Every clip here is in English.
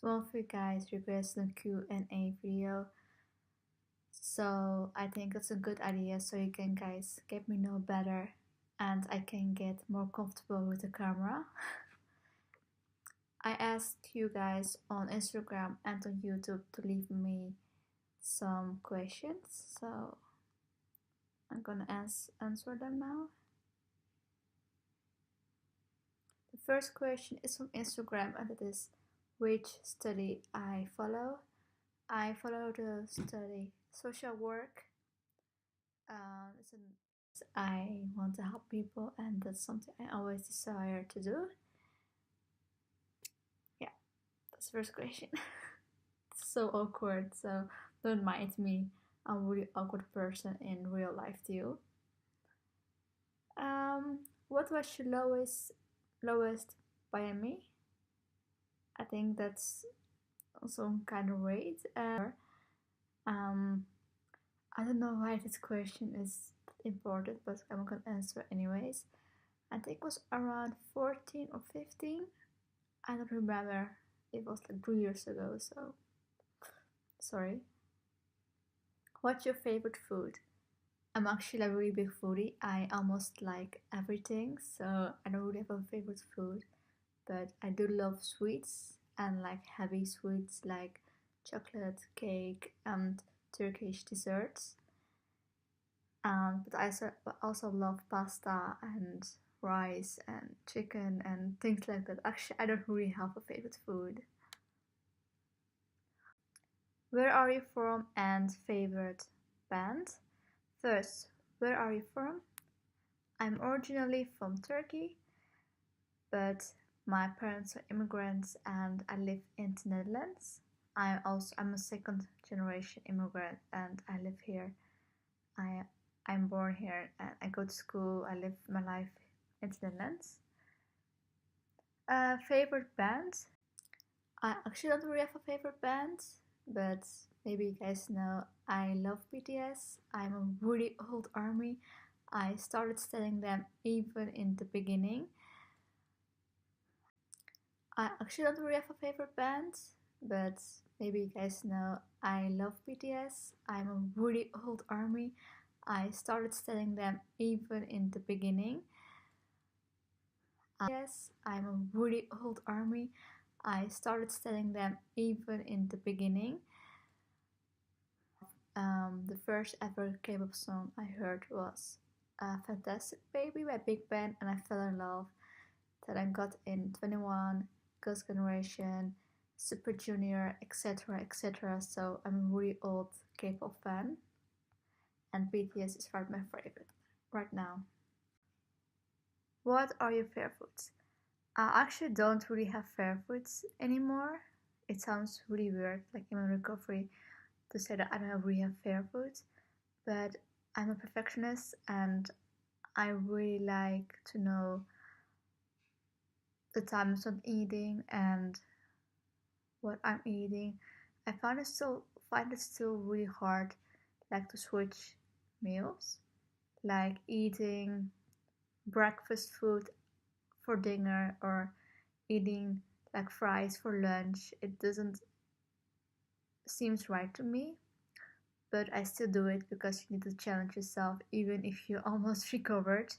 Some of you guys requested a Q&A video, so I think it's a good idea so you can guys get me know better and I can get more comfortable with the camera. I asked you guys on Instagram and on YouTube to leave me some questions, so I'm gonna answer them now. The first question is from Instagram and it is which study I follow. I follow the study social work. I want to help people and that's something I always desire to do. Yeah, that's the first question. It's so awkward, so don't mind me. I'm a really awkward person in real life too. What was your lowest BMI? I think that's also kind of rate. I don't know why this question is important, but I'm gonna answer anyways. I think it was around 14 or 15. I don't remember. It was like 3 years ago, so sorry. What's your favorite food? I'm actually a really big foodie. I almost like everything, so I don't really have a favorite food, but I do love sweets and like heavy sweets like chocolate, cake, and Turkish desserts. But I also love pasta and rice and chicken and things like that. Actually, I don't really have a favorite food. Where are you from and favorite band? First, where are you from? I'm originally from Turkey, but my parents are immigrants and I live in the Netherlands. I'm a second generation immigrant and I live here. I'm born here and I go to school. I live my life in the Netherlands. Favorite band? I actually don't really have a favorite band, but maybe you guys know I love BTS. I'm a really old army. I started studying them even in the beginning. I actually don't really have a favorite band, but maybe you guys know I love BTS. I'm a really old army. I started studying them even in the beginning. Yes, I'm a really old army. I started studying them even in the beginning. The first ever K-pop song I heard was Fantastic Baby by Big Bang and I fell in love. That I got in 21, Girls' Generation, Super Junior, etc. etc. So I'm a really old K-pop fan and BTS is my favorite right now. What are your Fearfoods? I actually don't really have Fearfoods anymore. It sounds really weird, like in my recovery, to say that I don't really have Fearfoods, but I'm a perfectionist and I really like to know the times I'm eating and what I'm eating. I find it still really hard, like to switch meals, like eating breakfast food for dinner or eating like fries for lunch. It doesn't seems right to me, but I still do it because you need to challenge yourself even if you almost recovered.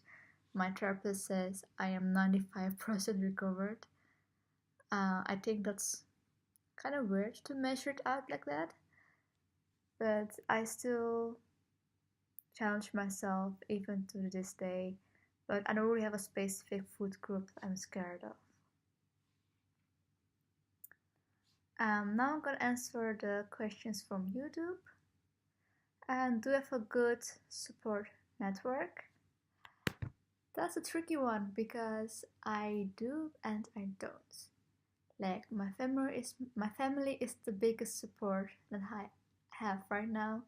My therapist says I am 95% recovered. I think that's kind of weird to measure it out like that, but I still challenge myself even to this day. But I don't really have a specific food group I'm scared of. Now I'm gonna answer the questions from YouTube. And do you have a good support network? That's a tricky one because I do and I don't. Like my family is the biggest support that I have right now.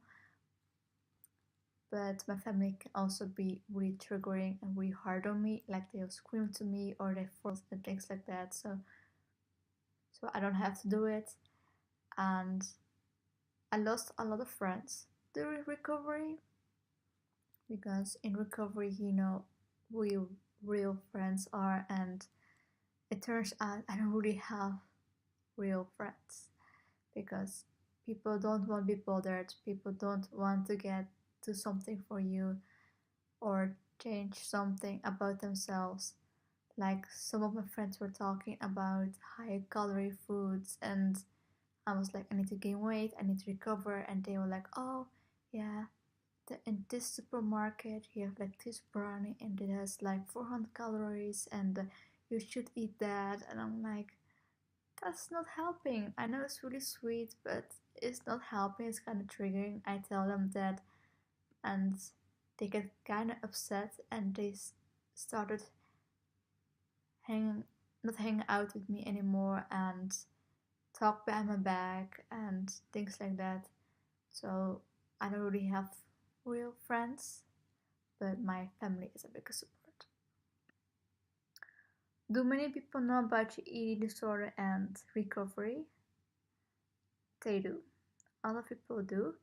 But my family can also be really triggering and really hard on me. Like they'll scream to me or they force and things like that. So I don't have to do it. And I lost a lot of friends during recovery because in recovery you know who your real friends are, and it turns out I don't really have real friends because people don't want to be bothered, people don't want to get do something for you or change something about themselves. Like some of my friends were talking about high calorie foods, and I was like, I need to gain weight, I need to recover, and they were like, oh, yeah, in this supermarket you have like this brownie and it has like 400 calories, and you should eat that. And I'm like, that's not helping. I know it's really sweet, but it's not helping. It's kind of triggering. I tell them that, and they get kind of upset, and they started hanging, not hanging out with me anymore, and talk behind my back and things like that. So I don't really have real friends, but my family is a big support. Do many people know about your eating disorder and recovery? They do. A lot of people do.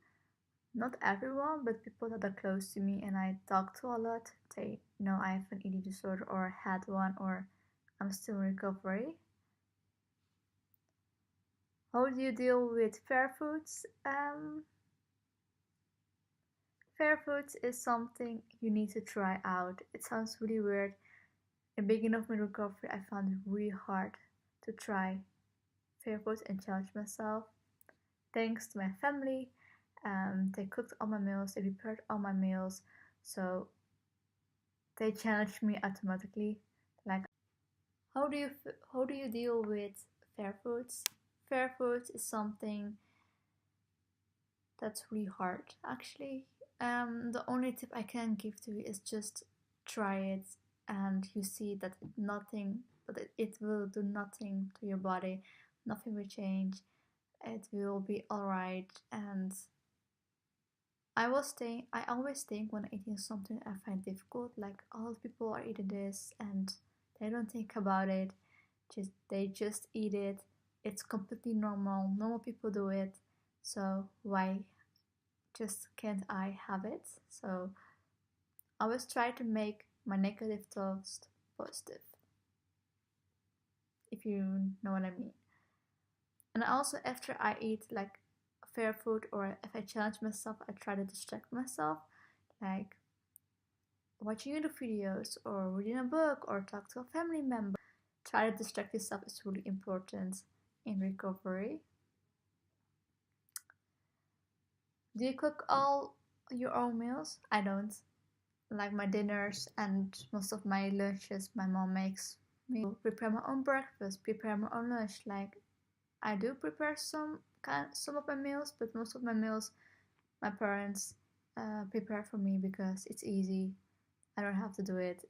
Not everyone, but people that are close to me and I talk to a lot, they know I have an eating disorder or had one or I'm still in recovery. How do you deal with Fearfoods? Fearfoods is something you need to try out. It sounds really weird. In the beginning of my recovery, I found it really hard to try Fearfoods and challenge myself. Thanks to my family, they cooked all my meals, they prepared all my meals, so they challenged me automatically. Like, how do you deal with fair foods? Fair foods is something that's really hard. Actually, the only tip I can give to you is just try it, and you see that it will do nothing to your body. Nothing will change. It will be alright. And I always think when eating something I find difficult, like all people are eating this and they don't think about it. They just eat it. It's completely normal. Normal people do it. So why just can't I have it? So I always try to make my negative thoughts positive, if you know what I mean. And also after I eat like fair food or if I challenge myself, I try to distract myself, like watching YouTube videos or reading a book or talk to a family member. Try to distract yourself is really important in recovery. Do you cook all your own meals? I don't. Like my dinners and most of my lunches, my mom makes me prepare my own breakfast, prepare my own lunch. Like I do prepare some of my meals, but most of my meals my parents prepare for me because it's easy. I don't have to do it.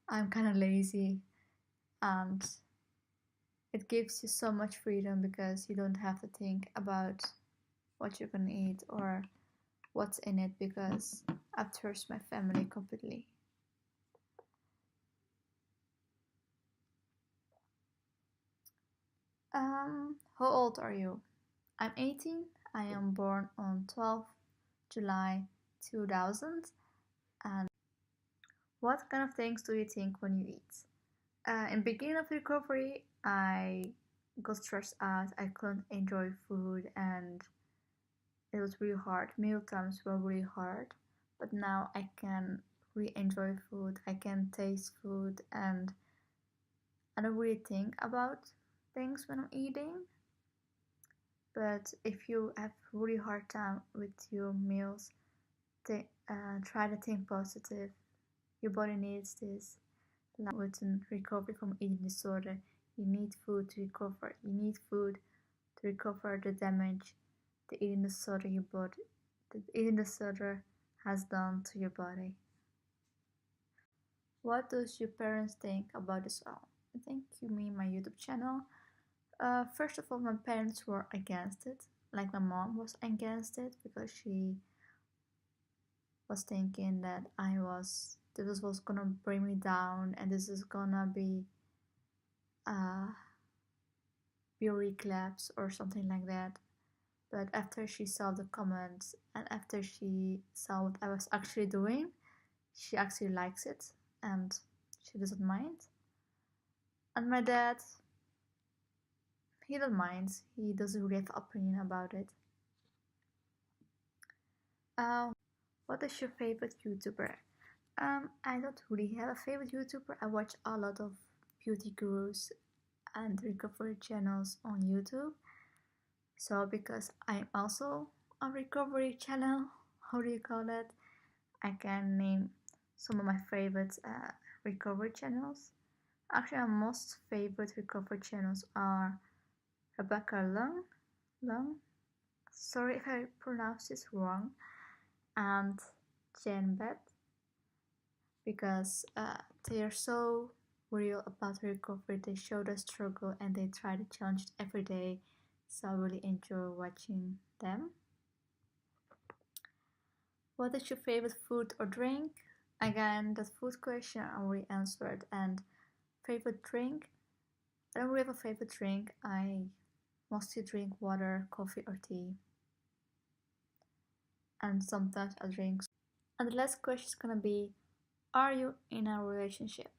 I'm kind of lazy, and it gives you so much freedom because you don't have to think about what you're gonna eat or what's in it because I trust my family completely. How old are you? I'm 18. I am born on 12th July 2000. And what kind of things do you think when you eat? In beginning of recovery, I got stressed out. I couldn't enjoy food, and it was really hard. Meal times were really hard, but now I can really enjoy food. I can taste food, and I don't really think about things when I'm eating. But if you have really hard time with your meals, try to think positive. Your body needs this. Like with recovery from eating disorder, you need food to recover. You need food to recover the damage the eating disorder the eating disorder has done to your body. What does your parents think about this all? I think you mean my YouTube channel. First of all, my parents were against it. Like my mom was against it because she was thinking that this was gonna bring me down and this is gonna uh, be a relapse or something like that. But after she saw the comments and after she saw what I was actually doing, she actually likes it and she doesn't mind. And my dad, he don't mind. He doesn't really have opinion about it. Um, what is your favorite YouTuber? I don't really have a favorite YouTuber. I watch a lot of beauty gurus and recovery channels on YouTube. So because I'm also a recovery channel, how do you call that? I can name some of my favorite recovery channels. Actually, my most favorite recovery channels are Rebecca Lung. Sorry if I pronounce this wrong, and Jen Bet, because they are so real about recovery. They show the struggle and they try to challenge it every day. So I really enjoy watching them. What is your favorite food or drink? Again, that food question I already answered. And favorite drink? I don't really have a favorite drink. I mostly drink water, coffee, or tea. And sometimes I drink. And the last question is gonna be: are you in a relationship?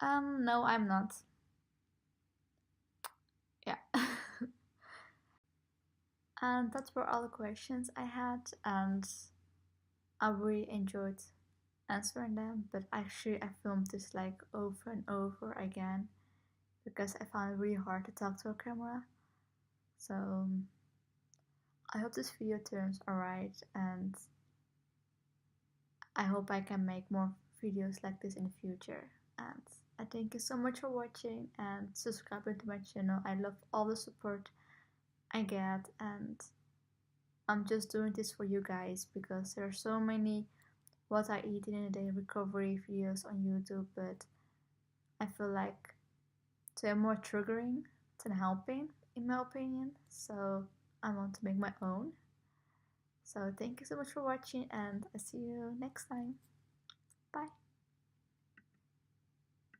No, I'm not. Yeah. And that were all the questions I had, and I really enjoyed answering them. But actually, I filmed this like over and over again because I found it really hard to talk to a camera. So I hope this video turns alright, and I hope I can make more videos like this in the future. And I thank you so much for watching and subscribing to my channel. I love all the support I get, and I'm just doing this for you guys because there are so many what I eat in a day recovery videos on YouTube, but I feel like they're more triggering than helping, in my opinion. So I want to make my own. So thank you so much for watching, and I see you next time. Bye.